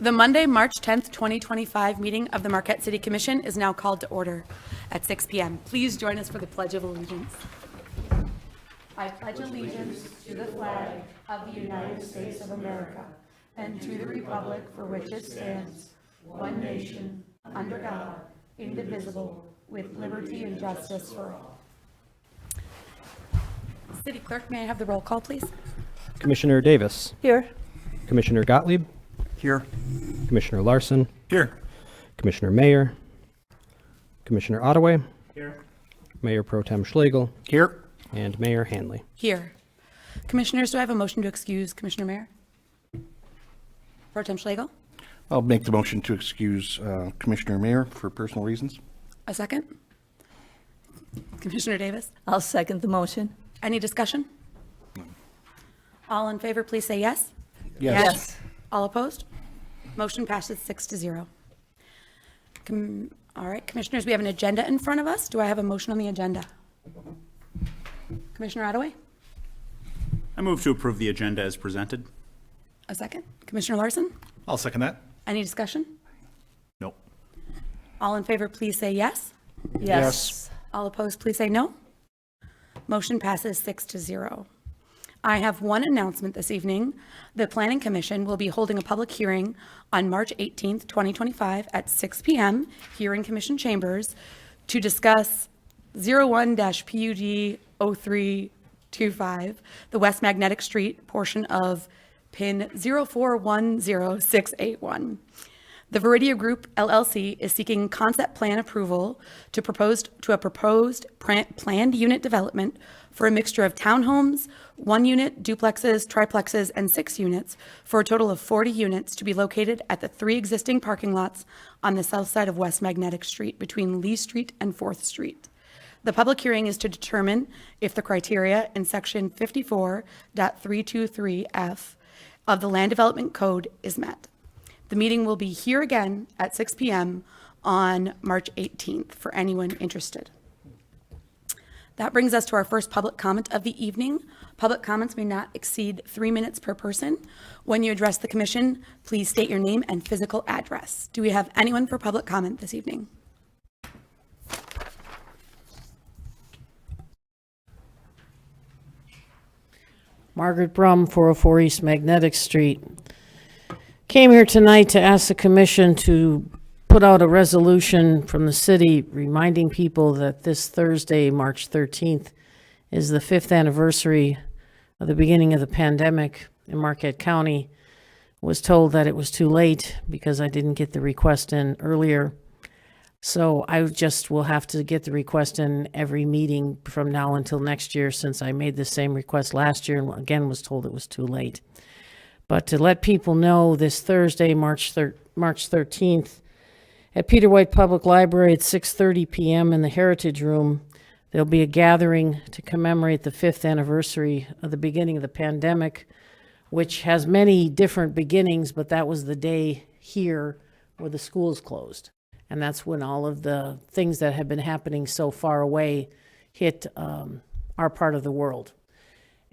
The Monday, March 10th, 2025 meeting of the Marquette City Commission is now called to order at 6 p.m. Please join us for the Pledge of Allegiance. I pledge allegiance to the flag of the United States of America and to the republic for which it stands, one nation, under God, indivisible, with liberty and justice for all. City Clerk, may I have the roll call, please? Commissioner Davis. Here. Commissioner Gottlieb. Here. Commissioner Larson. Here. Commissioner Mayer. Commissioner Ottaway. Here. Mayor Pro Tem Schlegel. Here. And Mayor Hanley. Here. Commissioners, do I have a motion to excuse Commissioner Mayer? Pro Tem Schlegel? I'll make the motion to excuse Commissioner Mayer for personal reasons. A second? Commissioner Davis? I'll second the motion. Any discussion? All in favor, please say yes. Yes. All opposed? Motion passes 6-0. All right, Commissioners, we have an agenda in front of us. Do I have a motion on the agenda? Commissioner Ottaway? I move to approve the agenda as presented. A second? Commissioner Larson? I'll second that. Any discussion? Nope. All in favor, please say yes. Yes. All opposed, please say no. Motion passes 6-0. I have one announcement this evening. The Planning Commission will be holding a public hearing on March 18th, 2025 at 6 p.m. here in Commission Chambers to discuss 01-PUD 0325, the West Magnetic Street portion of PIN 0410681. The Viridia Group LLC is seeking concept plan approval to a proposed planned unit development for a mixture of townhomes, 1-unit, duplexes, triplexes, and 6 units for a total of 40 units to be located at the 3 existing parking lots on the south side of West Magnetic Street between Lee Street and 4th Street. The public hearing is to determine if the criteria in section 54.323F of the Land Development Code is met. The meeting will be here again at 6 p.m. on March 18th for anyone interested. That brings us to our first public comment of the evening. Public comments may not exceed 3 minutes per person. When you address the commission, please state your name and physical address. Do we have anyone for public comment this evening? Margaret Brum, 404 East Magnetic Street. Came here tonight to ask the commission to put out a resolution from the city reminding people that this Thursday, March 13th, is the 5th anniversary of the beginning of the pandemic in Marquette County. Was told that it was too late because I didn't get the request in earlier. So I just will have to get the request in every meeting from now until next year, since I made the same request last year and again was told it was too late. But to let people know, this Thursday, March 13th, at Peter White Public Library at 6:30 p.m. in the Heritage Room, there'll be a gathering to commemorate the 5th anniversary of the beginning of the pandemic, which has many different beginnings, but that was the day here where the schools closed. And that's when all of the things that have been happening so far away hit our part of the world.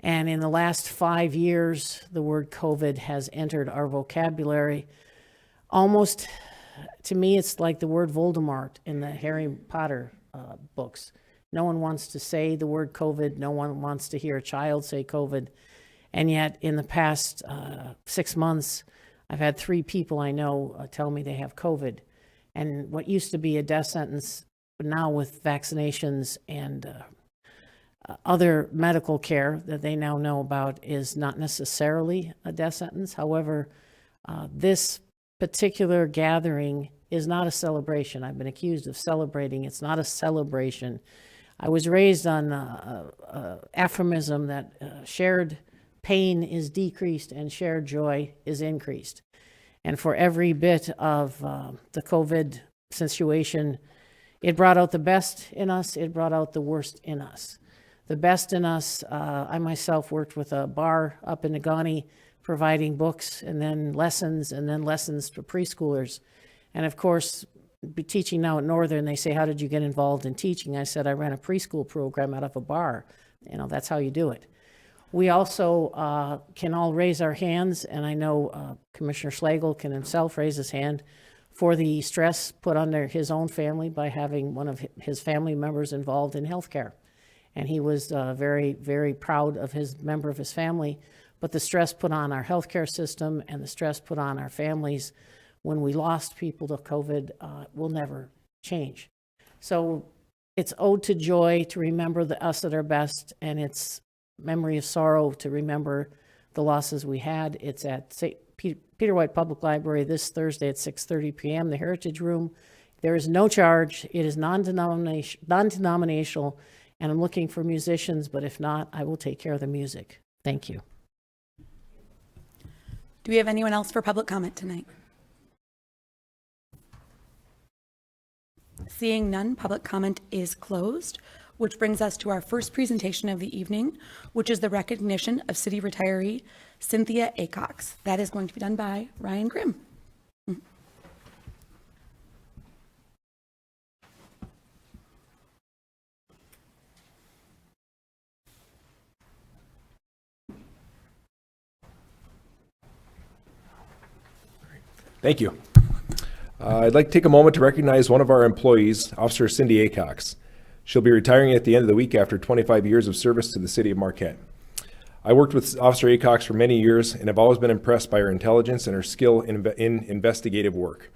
And in the last 5 years, the word COVID has entered our vocabulary. Almost, to me, it's like the word Voldemort in the Harry Potter books. No one wants to say the word COVID. No one wants to hear a child say COVID. And yet, in the past 6 months, I've had 3 people I know tell me they have COVID. And what used to be a death sentence, but now with vaccinations and other medical care that they now know about, is not necessarily a death sentence. However, this particular gathering is not a celebration. I've been accused of celebrating. It's not a celebration. I was raised on aphorism that shared pain is decreased and shared joy is increased. And for every bit of the COVID situation, it brought out the best in us, it brought out the worst in us. The best in us, I myself worked with a bar up in Negaunee, providing books and then lessons for preschoolers. And of course, be teaching now at Northern, they say, how did you get involved in teaching? I said, I ran a preschool program out of a bar. You know, that's how you do it. We also can all raise our hands, and I know Commissioner Schlegel can himself raise his hand for the stress put on his own family by having one of his family members involved in healthcare. And he was very, very proud of his member of his family. But the stress put on our healthcare system and the stress put on our families when we lost people to COVID will never change. So it's ode to joy to remember us at our best, and it's memory of sorrow to remember the losses we had. It's at Peter White Public Library this Thursday at 6:30 p.m., the Heritage Room. There is no charge. It is non-denominational, and I'm looking for musicians, but if not, I will take care of the music. Thank you. Do we have anyone else for public comment tonight? Seeing none, public comment is closed, which brings us to our first presentation of the evening, which is the recognition of city retiree Cynthia Acox. That is going to be done by Ryan Grimm. Thank you. I'd like to take a moment to recognize one of our employees, Officer Cindy Acox. She'll be retiring at the end of the week after 25 years of service to the city of Marquette. I worked with Officer Acox for many years and have always been impressed by her intelligence and her skill in investigative work.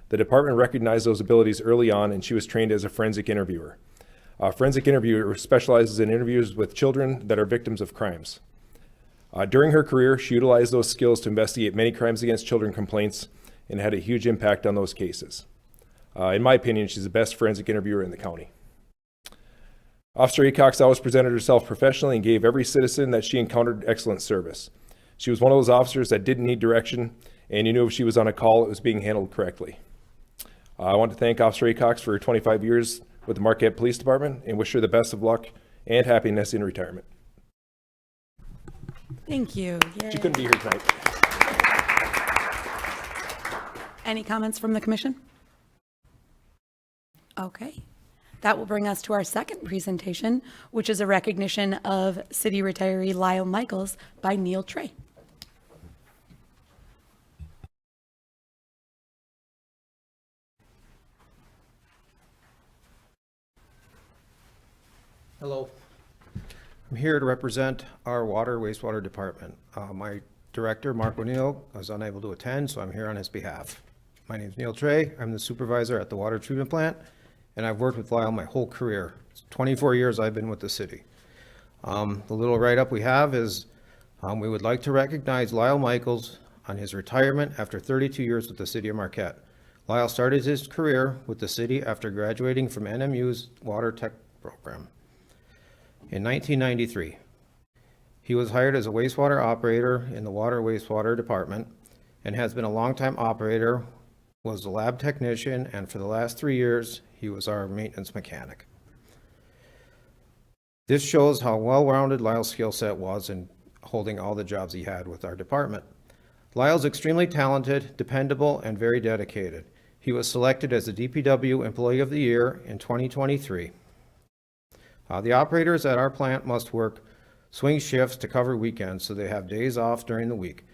The department recognized those abilities early on, and she was trained as a forensic interviewer. A forensic interviewer specializes in interviews with children that are victims of crimes. During her career, she utilized those skills to investigate many crimes against children complaints and had a huge impact on those cases. In my opinion, she's the best forensic interviewer in the county. Officer Acox always presented herself professionally and gave every citizen that she encountered excellent service. She was one of those officers that didn't need direction, and you knew if she was on a call, it was being handled correctly. I want to thank Officer Acox for her 25 years with the Marquette Police Department and wish her the best of luck and happiness in retirement. Thank you. She couldn't be here tonight. Any comments from the commission? Okay. That will bring us to our second presentation, which is a recognition of city retiree Lyle Michaels by Neil Trey. Hello. I'm here to represent our water wastewater department. My director, Mark O'Neill, was unable to attend, so I'm here on his behalf. My name is Neil Trey. I'm the supervisor at the water treatment plant, and I've worked with Lyle my whole career. It's 24 years I've been with the city. The little write-up we have is we would like to recognize Lyle Michaels on his retirement after 32 years with the city of Marquette. Lyle started his career with the city after graduating from NMU's water tech program in 1993. He was hired as a wastewater operator in the water wastewater department and has been a longtime operator, was a lab technician, and for the last 3 years, he was our maintenance mechanic. This shows how well-rounded Lyle's skill set was in holding all the jobs he had with our department. Lyle's extremely talented, dependable, and very dedicated. He was selected as the DPW Employee of the Year in 2023. The operators at our plant must work swing shifts to cover weekends, so they have days off during the week.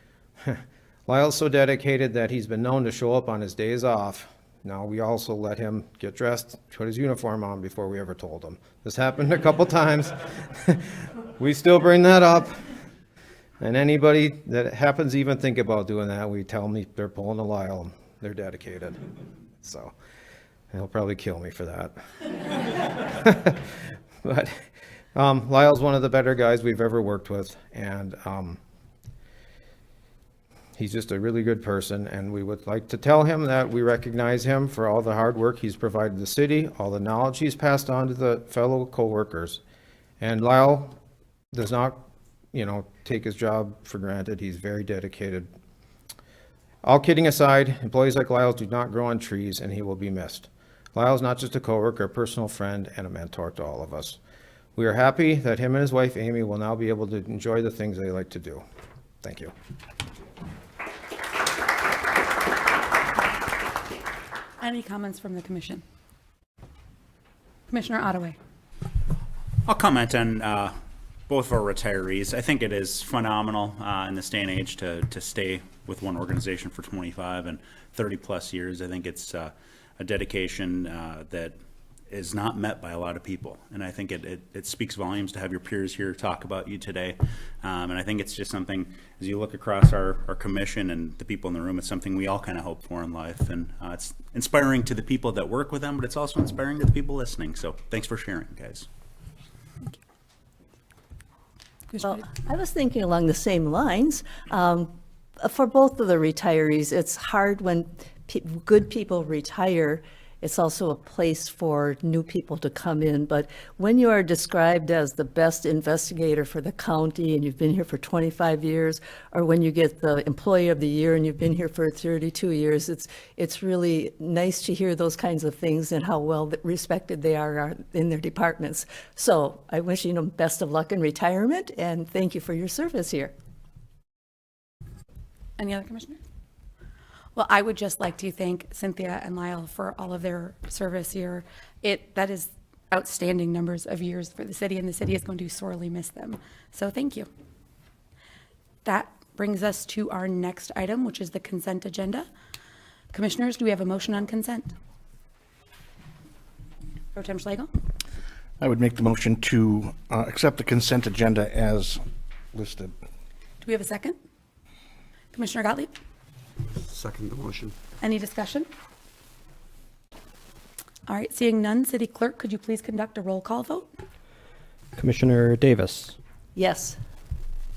Lyle's so dedicated that he's been known to show up on his days off. Now, we also let him get dressed, put his uniform on before we ever told him. This happened a couple times. We still bring that up. And anybody that happens to even think about doing that, we tell them they're pulling a Lyle. They're dedicated. So he'll probably kill me for that. But Lyle's one of the better guys we've ever worked with, and he's just a really good person, and we would like to tell him that we recognize him for all the hard work he's provided the city, all the knowledge he's passed on to the fellow co-workers. And Lyle does not, take his job for granted. He's very dedicated. All kidding aside, employees like Lyle do not grow on trees, and he will be missed. Lyle's not just a co-worker, a personal friend, and a mentor to all of us. We are happy that him and his wife, Amy, will now be able to enjoy the things they like to do. Thank you. Any comments from the commission? Commissioner Ottaway. I'll comment on both of our retirees. I think it is phenomenal in this day and age to stay with one organization for 25 and 30 plus years. I think it's a dedication that is not met by a lot of people. And I think it speaks volumes to have your peers here talk about you today. And I think it's just something, as you look across our commission and the people in the room, it's something we all kind of hope for in life. And it's inspiring to the people that work with them, but it's also inspiring to the people listening. So thanks for sharing, guys. Well, I was thinking along the same lines. For both of the retirees, it's hard when good people retire. It's also a place for new people to come in. But when you are described as the best investigator for the county and you've been here for 25 years, or when you get the Employee of the Year and you've been here for 32 years, it's really nice to hear those kinds of things and how well respected they are in their departments. So I wish you best of luck in retirement, and thank you for your service here. Any other commissioners? Well, I would just like to thank Cynthia and Lyle for all of their service here. That is outstanding numbers of years for the city, and the city is going to sorely miss them. So thank you. That brings us to our next item, which is the consent agenda. Commissioners, do we have a motion on consent? Pro Tem Schlegel? I would make the motion to accept the consent agenda as listed. Do we have a second? Commissioner Gottlieb? Second the motion. Any discussion? All right, seeing none, City Clerk, could you please conduct a roll call vote? Commissioner Davis, Yes.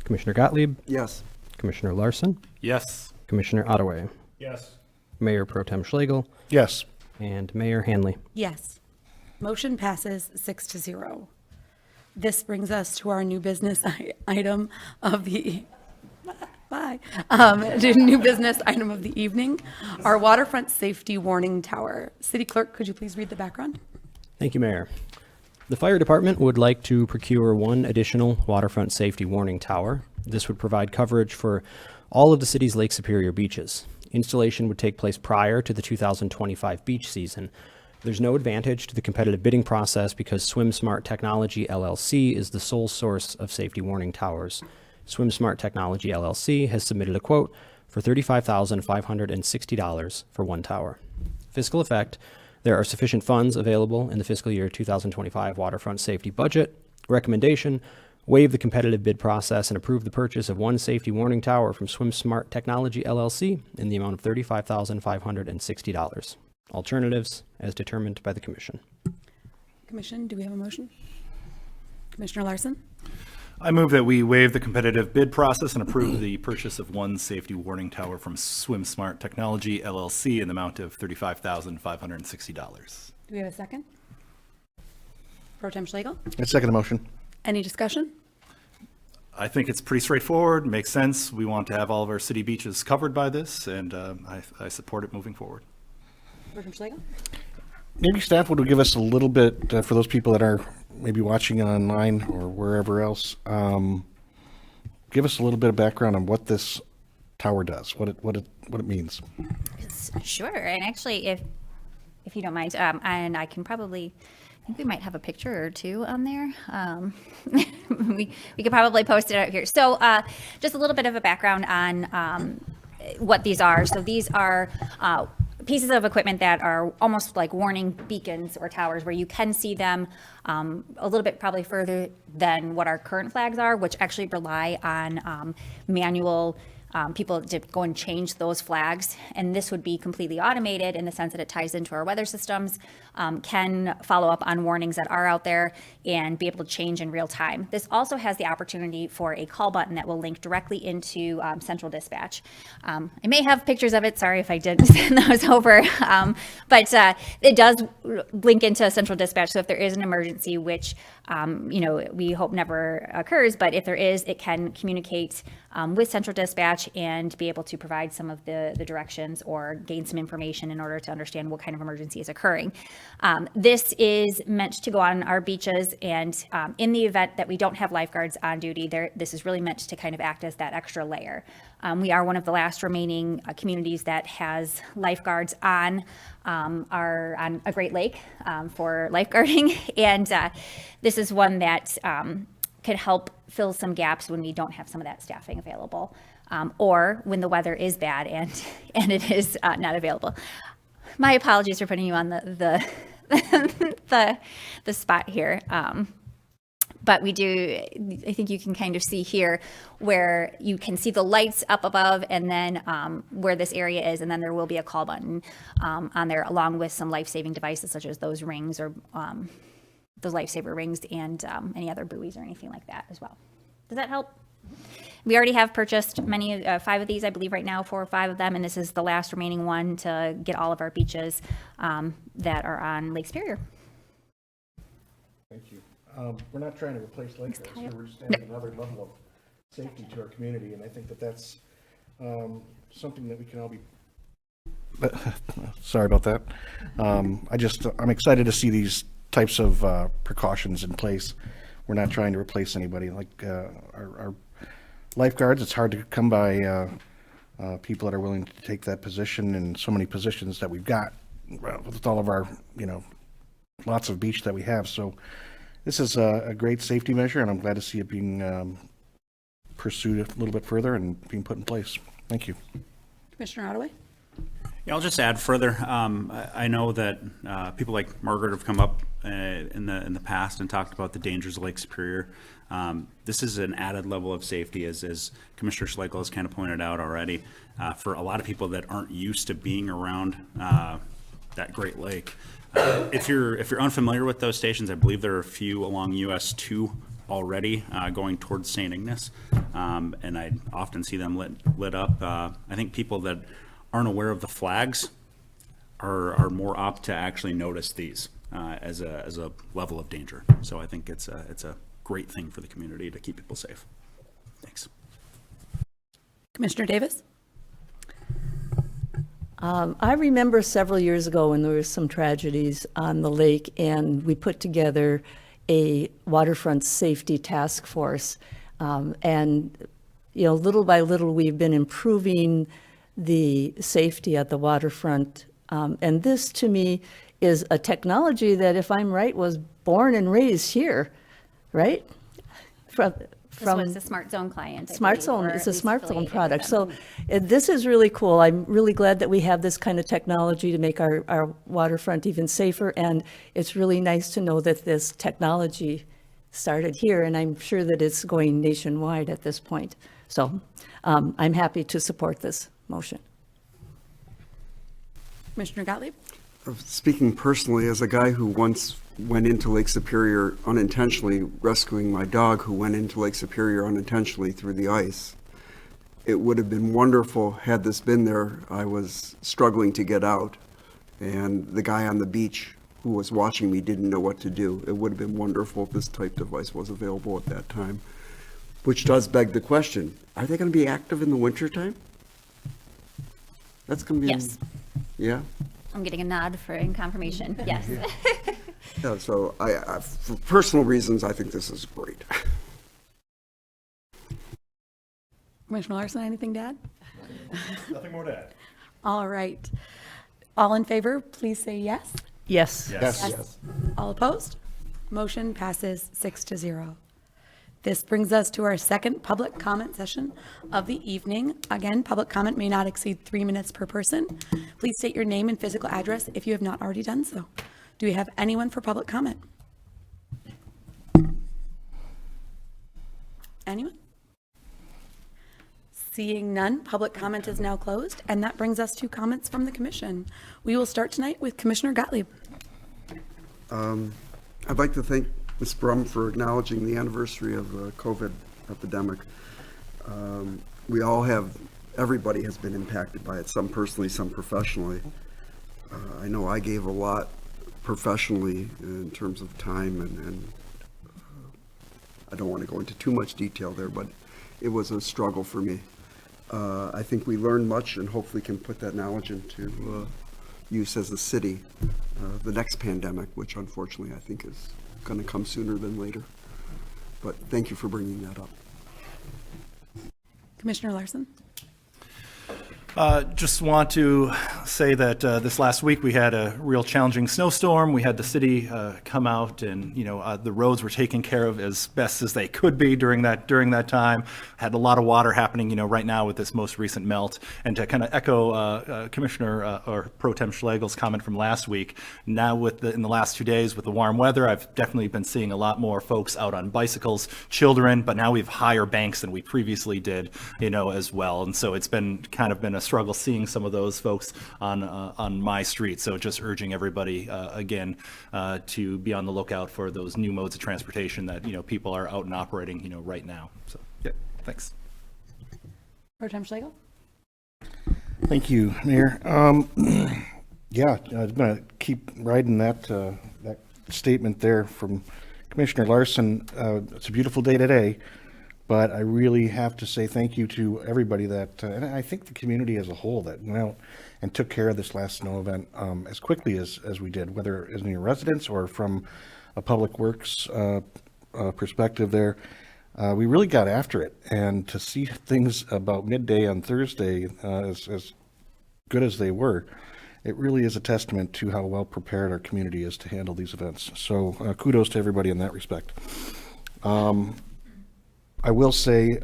Commissioner Gottlieb, Yes. Commissioner Larson, Yes. Commissioner Ottaway, Yes. Mayor Pro Tem Schlegel, Yes. and Mayor Hanley. Yes. Motion passes 6-0. This brings us to our new business item of the the new business item of the evening, our waterfront safety warning tower. City Clerk, could you please read the background? Thank you, Mayor. The fire department would like to procure one additional waterfront safety warning tower. This would provide coverage for all of the city's Lake Superior beaches. Installation would take place prior to the 2025 beach season. There's no advantage to the competitive bidding process because SwimSmart Technology LLC is the sole source of safety warning towers. SwimSmart Technology LLC has submitted a quote for $35,560 for one tower. Fiscal effect: there are sufficient funds available in the fiscal year 2025 waterfront safety budget. Recommendation: waive the competitive bid process and approve the purchase of one safety warning tower from SwimSmart Technology LLC in the amount of $35,560. Alternatives as determined by the Commission. Commission, do we have a motion? Commissioner Larson? I move that we waive the competitive bid process and approve the purchase of one safety warning tower from SwimSmart Technology LLC in the amount of $35,560. Do we have a second? Pro Tem Schlegel? I second the motion. Any discussion? I think it's pretty straightforward, makes sense. We want to have all of our city beaches covered by this, and I support it moving forward. Pro Tem Schlegel? Maybe staff would give us a little bit, for those people that are maybe watching online or wherever else, give us a little bit of background on what this tower does, what it means. Sure, and actually, if you don't mind, and I can probably, I think we might have a picture or two on there. We could probably post it out here. So just a little bit of a background on what these are. So these are pieces of equipment that are almost like warning beacons or towers where you can see them a little bit probably further than what our current flags are, which actually rely on manual people to go and change those flags. And this would be completely automated in the sense that it ties into our weather systems, can follow up on warnings that are out there and be able to change in real time. This also has the opportunity for a call button that will link directly into central dispatch. I may have pictures of it. Sorry if I didn't send those over. But it does link into central dispatch. So if there is an emergency, which we hope never occurs, but if there is, it can communicate with central dispatch and be able to provide some of the directions or gain some information in order to understand what kind of emergency is occurring. This is meant to go on our beaches, and in the event that we don't have lifeguards on duty, this is really meant to kind of act as that extra layer. We are one of the last remaining communities that has lifeguards on a Great Lake for lifeguarding, and this is one that could help fill some gaps when we don't have some of that staffing available, or when the weather is bad and it is not available. My apologies for putting you on the the spot here. But we do, I think you can kind of see here where you can see the lights up above and then where this area is, and then there will be a call button on there along with some life-saving devices such as those rings or those lifesaver rings and any other buoys or anything like that as well. Does that help? We already have purchased 5 of these, I believe right now, 4 or 5 of them, and this is the last remaining one to get all of our beaches that are on Lake Superior. Thank you. We're not trying to replace lifeguards here. We're just adding another level of safety to our community, and I think that that's something that we can all be. Sorry about that. I'm excited to see these types of precautions in place. We're not trying to replace anybody. Like our lifeguards, it's hard to come by people that are willing to take that position, and so many positions that we've got with all of our, lots of beach that we have. So this is a great safety measure, and I'm glad to see it being pursued a little bit further and being put in place. Thank you. Commissioner Ottaway? Yeah, I'll just add further. I know that people like Margaret have come up in the past and talked about the dangers of Lake Superior. This is an added level of safety, as Commissioner Schleichel has kind of pointed out already, for a lot of people that aren't used to being around that Great Lake. If you're unfamiliar with those stations, I believe there are a few along US 2 already going towards St. Ignace, and I often see them lit up. I think people that aren't aware of the flags are more apt to actually notice these as a level of danger. So I think it's a great thing for the community to keep people safe. Thanks. Commissioner Davis? I remember several years ago when there were some tragedies on the lake, and we put together a waterfront safety task force. And, little by little, we've been improving the safety at the waterfront. And this, to me, is a technology that, if I'm right, was born and raised here, right? This was a Smart Zone client. Smart Zone is a Smart Zone product. So this is really cool. I'm really glad that we have this kind of technology to make our waterfront even safer. And it's really nice to know that this technology started here, and I'm sure that it's going nationwide at this point. So I'm happy to support this motion. Commissioner Gottlieb? Speaking personally, as a guy who once went into Lake Superior unintentionally, rescuing my dog who went into Lake Superior unintentionally through the ice, it would have been wonderful had this been there. I was struggling to get out, and the guy on the beach who was watching me didn't know what to do. It would have been wonderful if this type device was available at that time, which does beg the question, are they going to be active in the wintertime? That's going to be... Yes. Yeah? I'm getting a nod in confirmation. Yes. Yeah, so I, for personal reasons, I think this is great. Commissioner Larson, anything to add? Nothing more to add. All right. All in favor, please say yes. Yes. Yes. All opposed? Motion passes 6-0. This brings us to our second public comment session of the evening. Again, public comment may not exceed 3 minutes per person. Please state your name and physical address if you have not already done so. Do we have anyone for public comment? Anyone? Seeing none, public comment is now closed, and that brings us to comments from the commission. We will start tonight with Commissioner Gottlieb. I'd like to thank Ms. Brum for acknowledging the anniversary of the COVID epidemic. Everybody has been impacted by it, some personally, some professionally. I know I gave a lot professionally in terms of time, and I don't want to go into too much detail there, but it was a struggle for me. I think we learned much and hopefully can put that knowledge into use as a city. The next pandemic, which unfortunately I think is going to come sooner than later. But thank you for bringing that up. Commissioner Larson. Just want to say that this last week we had a real challenging snowstorm. We had the city come out, and the roads were taken care of as best as they could be during that time. Had a lot of water happening, right now with this most recent melt. And to kind of echo Commissioner or Pro Tem Schlegel's comment from last week, now in the last 2 days with the warm weather, I've definitely been seeing a lot more folks out on bicycles, children, but now we have higher banks than we previously did, as well. And so it's been a struggle seeing some of those folks on my street. So just urging everybody again to be on the lookout for those new modes of transportation that people are out and operating right now. So yeah, thanks. Pro Tem Schlegel? Thank you, Mayor. Yeah, I'm going to keep riding that statement there from Commissioner Larson. It's a beautiful day today, but I really have to say thank you to everybody and I think the community as a whole that went out and took care of this last snow event as quickly as we did, whether as your residents or from a public works perspective there. We really got after it, and to see things about midday on Thursday as good as they were, it really is a testament to how well prepared our community is to handle these events. So kudos to everybody in that respect. I will say,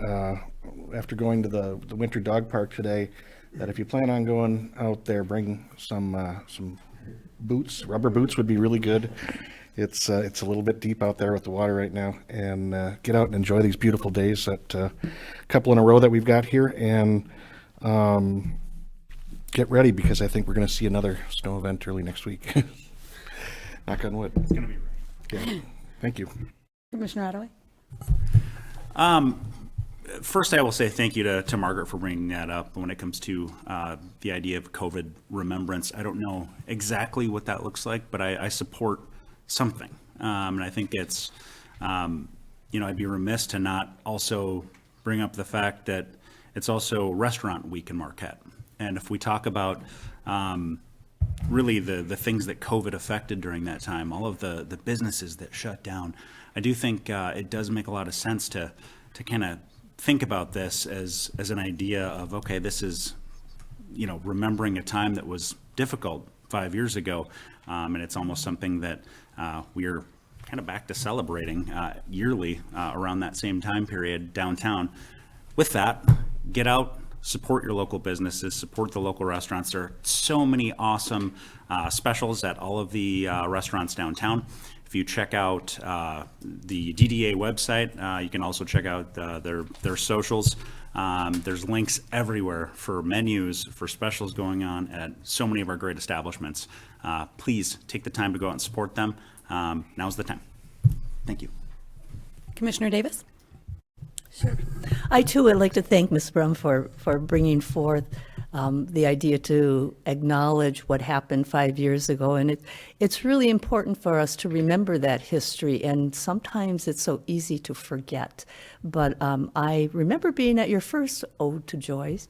after going to the winter dog park today, that if you plan on going out there, bring some boots. Rubber boots would be really good. It's a little bit deep out there with the water right now, and get out and enjoy these beautiful days. That couple in a row that we've got here, and get ready, because I think we're going to see another snow event early next week. Knock on wood. It's going to be right. Yeah. Thank you. Commissioner Ottaway? First, I will say thank you to Margaret for bringing that up when it comes to the idea of COVID remembrance. I don't know exactly what that looks like, but I support something. And I think it's, I'd be remiss to not also bring up the fact that it's also Restaurant Week in Marquette. And if we talk about really the things that COVID affected during that time, all of the businesses that shut down, I do think it does make a lot of sense to kind of think about this as an idea of, okay, this is, remembering a time that was difficult 5 years ago. And it's almost something that we're kind of back to celebrating yearly around that same time period downtown. With that, get out, support your local businesses, support the local restaurants. There are so many awesome specials at all of the restaurants downtown. If you check out the DDA website, you can also check out their socials. There's links everywhere for menus, for specials going on at so many of our great establishments. Please take the time to go out and support them. Now's the time. Thank you. Commissioner Davis? Sure. I too would like to thank Ms. Brum for bringing forth the idea to acknowledge what happened 5 years ago. And it's really important for us to remember that history. And sometimes it's so easy to forget. But I remember being at your first Ode to Joyce.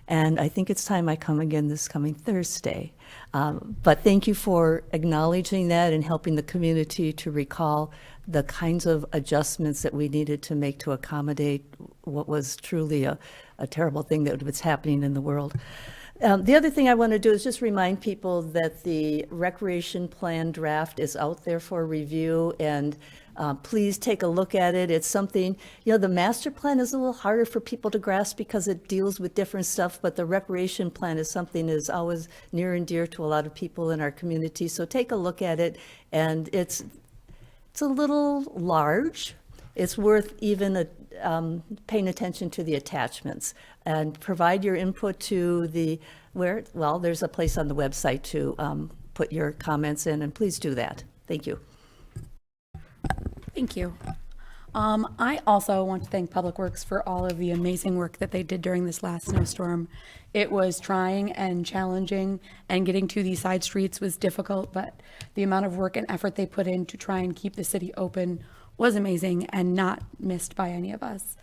And I think it's time I come again this coming Thursday. But thank you for acknowledging that and helping the community to recall the kinds of adjustments that we needed to make to accommodate what was truly a terrible thing that was happening in the world. The other thing I want to do is just remind people that the recreation plan draft is out there for review, and please take a look at it. It's something, the master plan is a little harder for people to grasp because it deals with different stuff, but the recreation plan is something that is always near and dear to a lot of people in our community. So take a look at it, and it's a little large. It's worth even paying attention to the attachments, and provide your input to there's a place on the website to put your comments in, and please do that. Thank you. Thank you. I also want to thank Public Works for all of the amazing work that they did during this last snowstorm. It was trying and challenging, and getting to these side streets was difficult, but the amount of work and effort they put in to try and keep the city open was amazing and not missed by any of us.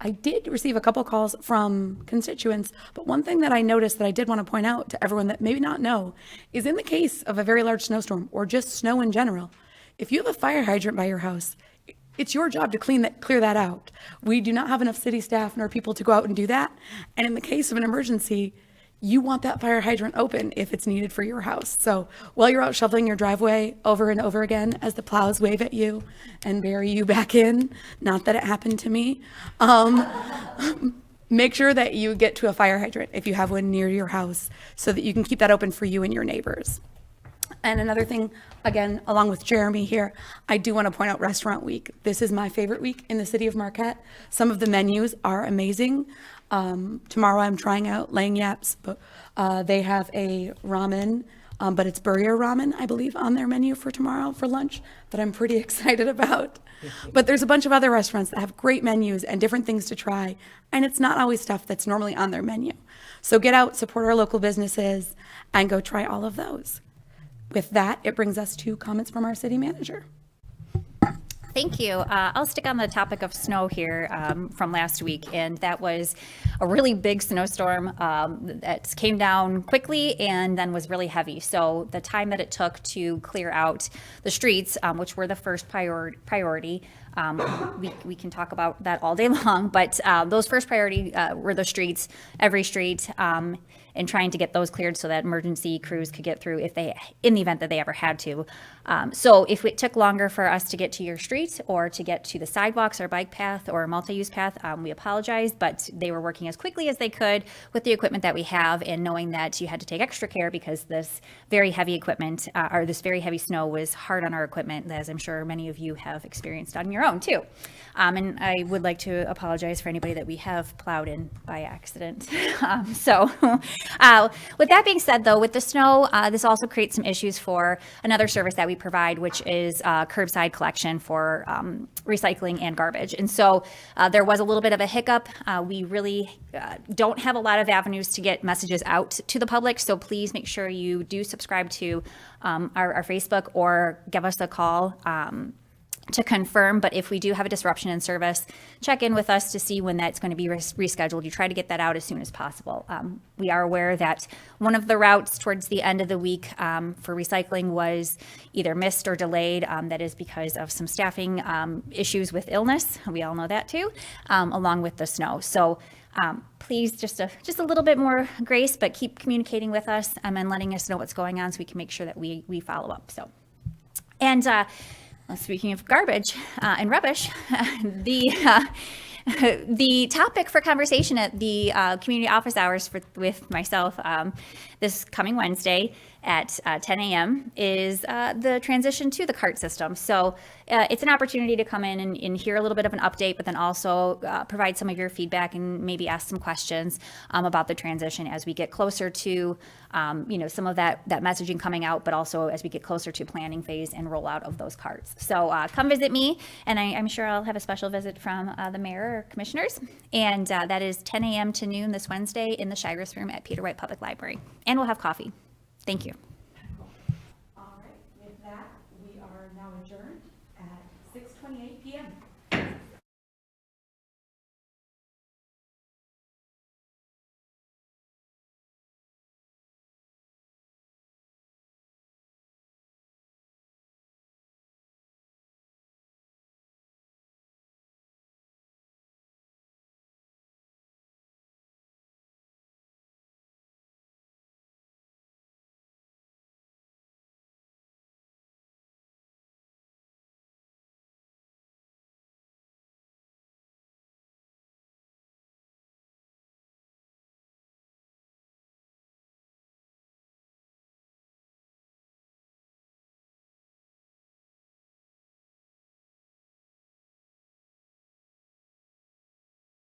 I did receive a couple calls from constituents, but one thing that I noticed that I did want to point out to everyone that maybe not know is, in the case of a very large snowstorm or just snow in general, if you have a fire hydrant by your house, it's your job to clear that out. We do not have enough city staff nor people to go out and do that. And in the case of an emergency, you want that fire hydrant open if it's needed for your house. So while you're out shoveling your driveway over and over again as the plows wave at you and bury you back in, not that it happened to me, make sure that you get to a fire hydrant if you have one near your house so that you can keep that open for you and your neighbors. And another thing, again, along with Jeremy here, I do want to point out Restaurant Week. This is my favorite week in the city of Marquette. Some of the menus are amazing. Tomorrow I'm trying out Lang Yaps, but they have a ramen, but it's burrier ramen, I believe, on their menu for tomorrow for lunch that I'm pretty excited about. But there's a bunch of other restaurants that have great menus and different things to try, and it's not always stuff that's normally on their menu. So get out, support our local businesses, and go try all of those. With that, it brings us to comments from our city manager. Thank you. I'll stick on the topic of snow here from last week, and that was a really big snowstorm that came down quickly and then was really heavy. So the time that it took to clear out the streets, which were the first priority, we can talk about that all day long, but those first priority were the streets, every street, and trying to get those cleared so that emergency crews could get through in the event that they ever had to. So if it took longer for us to get to your street or to get to the sidewalks or bike path or multi-use path, we apologize, but they were working as quickly as they could with the equipment that we have, and knowing that you had to take extra care because this very heavy equipment or this very heavy snow was hard on our equipment, as I'm sure many of you have experienced on your own too. And I would like to apologize for anybody that we have plowed in by accident. With that being said, though, with the snow, this also creates some issues for another service that we provide, which is curbside collection for recycling and garbage. And so there was a little bit of a hiccup. We really don't have a lot of avenues to get messages out to the public, so please make sure you do subscribe to our Facebook or give us a call to confirm. But if we do have a disruption in service, check in with us to see when that's going to be rescheduled. You try to get that out as soon as possible. We are aware that one of the routes towards the end of the week for recycling was either missed or delayed. That is because of some staffing issues with illness. We all know that too, along with the snow. So please just a little bit more grace, but keep communicating with us and letting us know what's going on so we can make sure that we follow up. So, and speaking of garbage and rubbish, the topic for conversation at the community office hours with myself this coming Wednesday at 10 a.m. is the transition to the cart system. So it's an opportunity to come in and hear a little bit of an update, but then also provide some of your feedback and maybe ask some questions about the transition as we get closer to some of that messaging coming out, but also as we get closer to planning phase and rollout of those carts. So come visit me, and I'm sure I'll have a special visit from the mayor or commissioners. And that is 10 a.m. to noon this Wednesday in the Shigress room at Peter White Public Library. And we'll have coffee. Thank you.